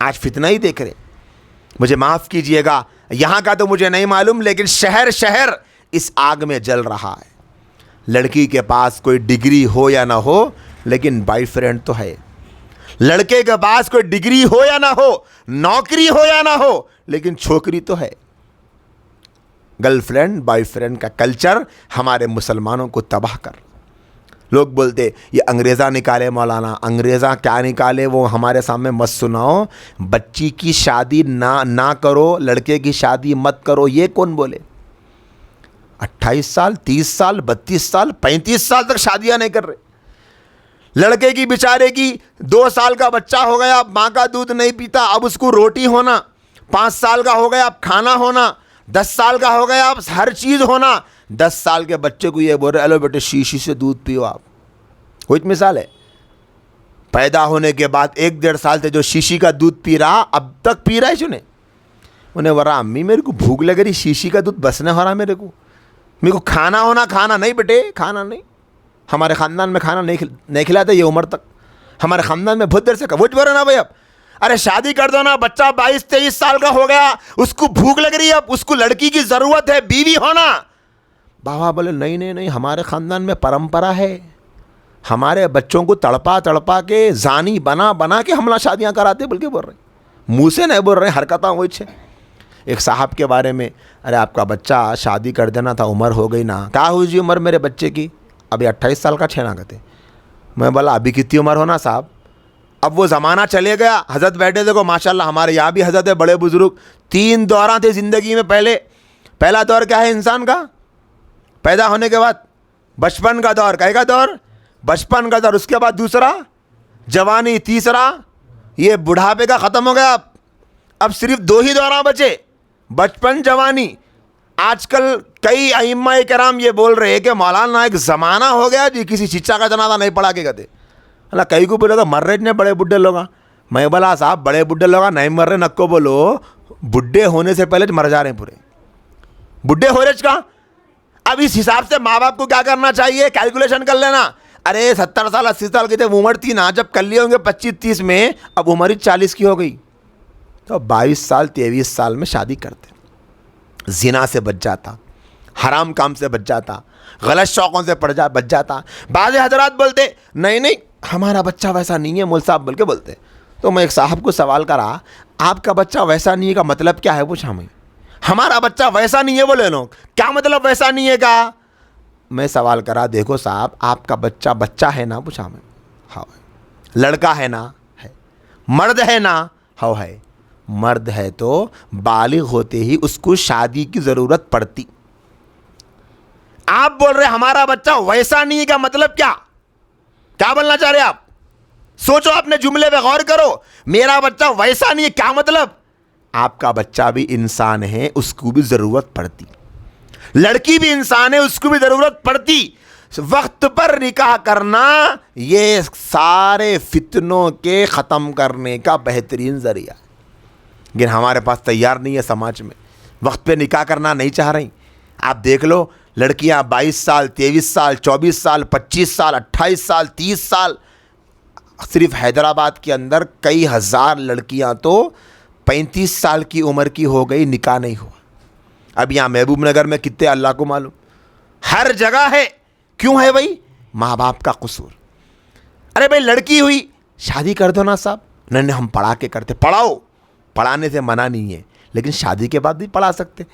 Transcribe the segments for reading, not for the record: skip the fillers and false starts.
आज फितना ही देख रहे। मुझे माफ़ कीजिएगा, यहाँ का तो मुझे नहीं मालूम, लेकिन शहर शहर इस आग में जल रहा है। लड़की के पास कोई डिग्री हो या ना हो, लेकिन बॉयफ्रेंड तो है। लड़के के पास कोई डिग्री हो या ना हो, नौकरी हो या ना हो, लेकिन छोकरी तो है। गर्लफ्रेंड बॉयफ्रेंड का कल्चर हमारे मुसलमानों को तबाह कर। लोग बोलते ये अंग्रेज़ा निकाले मौलाना, अंग्रेज़ा क्या निकाले वो हमारे सामने मत सुनाओ। बच्ची की शादी ना करो, लड़के की शादी मत करो, ये कौन बोले? 28 साल 30 साल 32 साल 35 साल तक शादियां नहीं कर रहे। लड़के की बेचारे की 2 साल का बच्चा हो गया, अब माँ का दूध नहीं पीता, अब उसको रोटी होना। 5 साल का हो गया, अब खाना होना। 10 साल का हो गया, अब हर चीज़ होना। 10 साल के बच्चे को ये बोल रहे हेलो बेटे शीशी से दूध पियो आप। कोई मिसाल है? पैदा होने के बाद 1-1.5 साल से जो शीशी का दूध पी रहा, अब तक पी रहा है सुने। उन्हें बोला अम्मी मेरे को भूख लग रही, शीशी का दूध बस नहीं हो रहा मेरे को खाना होना। खाना नहीं बेटे, खाना नहीं। हमारे ख़ानदान में खाना नहीं खिलाते ये उम्र तक। हमारे ख़ानदान में बहुत देर से कबूच बोले ना भाई। अब अरे शादी कर दो ना, बच्चा 22-23 साल का हो गया, उसको भूख लग रही है, अब उसको लड़की की ज़रूरत है, बीवी होना। बाबा बोले नहीं नहीं नहीं, हमारे ख़ानदान में परंपरा है। हमारे बच्चों को तड़पा तड़पा के जानी बना के हमला शादियाँ कराते, बल्कि बोल रहे, मुँह से नहीं बोल रहे, हरकत वो छे। एक साहब के बारे में, अरे आपका बच्चा शादी कर देना था, उम्र हो गई ना। क्या हुई जी उम्र मेरे बच्चे की? अभी 28 साल का छेना कहते। मैं बोला अभी कितनी उम्र होना साहब? अब वो ज़माना चले गया। हज़रत बैठे देखो माशाल्लाह, हमारे यहाँ भी हज़रत है, बड़े बुज़ुर्ग। 3 दौर थे ज़िंदगी में। पहला दौर क्या है इंसान का? पैदा होने के बाद बचपन का दौर। कहेगा दौर? बचपन का दौर। उसके बाद दूसरा जवानी, तीसरा ये बुढ़ापे का ख़त्म हो गया। अब सिर्फ 2 ही दौरा बचे, बचपन जवानी। आजकल कई अइम्मा किराम ये बोल रहे हैं कि मौलाना एक ज़माना हो गया जी किसी शिक्षा का जनाजा नहीं पढ़ा के कहते। अल्लाह कई को बोले तो मर रहे ने बड़े बुढ़े लोग। मैं बोला साहब बड़े बुढ़े लोग नहीं मर रहे, नक्को बोलो बुढ़े होने से पहले मर जा रहे हैं पूरे। बुढ़े हो रहे का? अब इस हिसाब से माँ बाप को क्या करना चाहिए, कैलकुलेशन कर लेना। अरे 70 साल 80 साल की थे उम्र थी ना, जब कर लिए होंगे 25-30 में, अब उम्र ही 40 की हो गई, तो 22 साल 23 साल में शादी करते। जिना से बच जाता, हराम काम से बच जाता, गलत शौक़ों से बच जाता। बाज़ हजरात बोलते नहीं नहीं हमारा बच्चा वैसा नहीं है, मौल साहब बोल के बोलते। तो मैं एक साहब को सवाल करा, आपका बच्चा वैसा नहीं है का मतलब क्या है? पूछा मैं। हमारा बच्चा वैसा नहीं है बोले लोग, क्या मतलब वैसा नहीं है का? मैं सवाल करा, देखो साहब आपका बच्चा है ना? पूछा मैं। हाँ। लड़का है ना? है। मर्द है ना? हाँ है। मर्द है तो बालिग होते ही उसको शादी की ज़रूरत पड़ती। आप बोल रहे हमारा बच्चा वैसा नहीं है का मतलब क्या बोलना चाह रहे आप? सोचो, अपने जुमले पे गौर करो। मेरा बच्चा वैसा नहीं है क्या मतलब? आपका बच्चा भी इंसान है, उसको भी ज़रूरत पड़ती। लड़की भी इंसान है, उसको भी ज़रूरत पड़ती। वक्त पर निकाह करना ये सारे फितनों के ख़त्म करने का बेहतरीन ज़रिया। लेकिन हमारे पास तैयार नहीं है समाज में, वक्त पे निकाह करना नहीं चाह रही। आप देख लो लड़कियां 22 साल 23 साल 24 साल 25 साल 28 साल 30 साल। सिर्फ हैदराबाद के अंदर कई हज़ार लड़कियां तो 35 साल की उम्र की हो गई, निकाह नहीं हुआ। अब यहाँ महबूब नगर में कितने अल्लाह को मालूम, हर जगह है। क्यों है भाई? माँ बाप का कसूर। अरे भाई लड़की हुई शादी कर दो ना साहब। नहीं हम पढ़ा के करते। पढ़ाओ, पढ़ाने से मना नहीं है, लेकिन शादी के बाद भी पढ़ा सकते।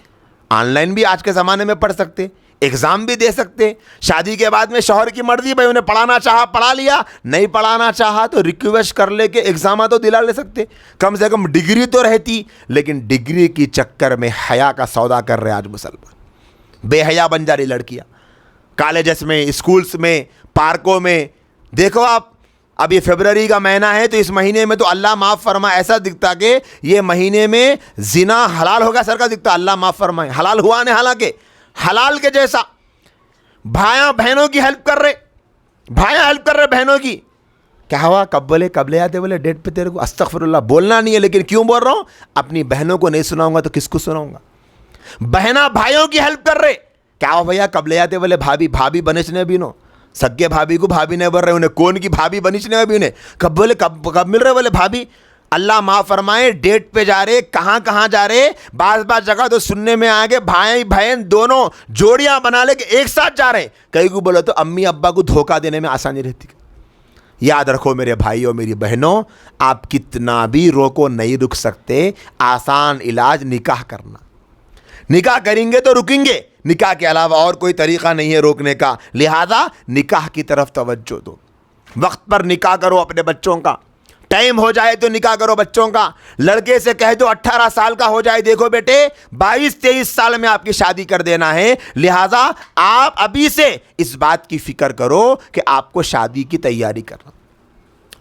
ऑनलाइन भी आज के ज़माने में पढ़ सकते, एग्ज़ाम भी दे सकते। शादी के बाद में शौहर की मर्जी, भाई उन्हें पढ़ाना चाहा पढ़ा लिया, नहीं पढ़ाना चाहा तो रिक्वेस्ट कर ले के एग्ज़ाम तो दिला ले सकते। कम से कम डिग्री तो रहती। लेकिन डिग्री की चक्कर में हया का सौदा कर रहे आज मुसलमान। बेहया बन जा रही लड़कियाँ, कॉलेजेस में, स्कूल्स में, पार्कों में। देखो आप, अब ये फरवरी का महीना है तो इस महीने में तो अल्लाह माफ़ फरमा ऐसा दिखता कि ये महीने में जिना हलाल होगा सर का दिखता। अल्लाह माफ़ फरमाए, हलाल हुआ नहीं, हालांकि हलाल के जैसा। भाइयाँ बहनों की हेल्प कर रहे, भाइयाँ हेल्प कर रहे बहनों की। क्या हुआ? कब बोले, कब ले आते? बोले डेट पे तेरे को अस्तगफिरुल्लाह बोलना नहीं है, लेकिन क्यों बोल रहा हूँ? अपनी बहनों को नहीं सुनाऊंगा तो किसको सुनाऊंगा? बहना भाइयों की हेल्प कर रहे। क्या हुआ भैया कब ले आते? बोले भाभी बनिशने भी नो, सगे भाभी को भाभी नहीं बोल रहे, उन्हें कौन की भाभी बनिशने भी उन्हें। कब बोले कब मिल रहे? बोले भाभी अल्लाह माफ़ फरमाए, डेट पे जा रहे, कहाँ कहाँ जा रहे, बार बार जगह तो सुनने में आ गए भाई बहन दोनों जोड़ियां बना ले के एक साथ जा रहे। कहीं को बोलो तो अम्मी अब्बा को धोखा देने में आसानी रहती। याद रखो मेरे भाइयों मेरी बहनों, आप कितना भी रोको नहीं रुक सकते। आसान इलाज निकाह करना। निकाह करेंगे तो रुकेंगे, निकाह के अलावा और कोई तरीका नहीं है रोकने का। लिहाजा निकाह की तरफ तवज्जो दो, वक्त पर निकाह करो अपने बच्चों का। टाइम हो जाए तो निकाह करो बच्चों का। लड़के से कह दो 18 साल का हो जाए, देखो बेटे 22-23 साल में आपकी शादी कर देना है। लिहाजा आप अभी से इस बात की फिक्र करो कि आपको शादी की तैयारी करना।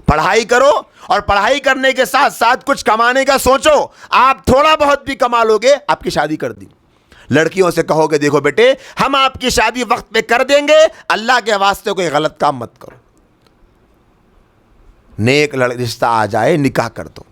पढ़ाई करो और पढ़ाई करने के साथ साथ कुछ कमाने का सोचो। आप थोड़ा बहुत भी कमा लोगे, आपकी शादी कर दी। लड़कियों से कहोगे देखो बेटे हम आपकी शादी वक्त पे कर देंगे, अल्लाह के वास्ते कोई गलत काम मत करो। नेक रिश्ता आ जाए निकाह कर दो।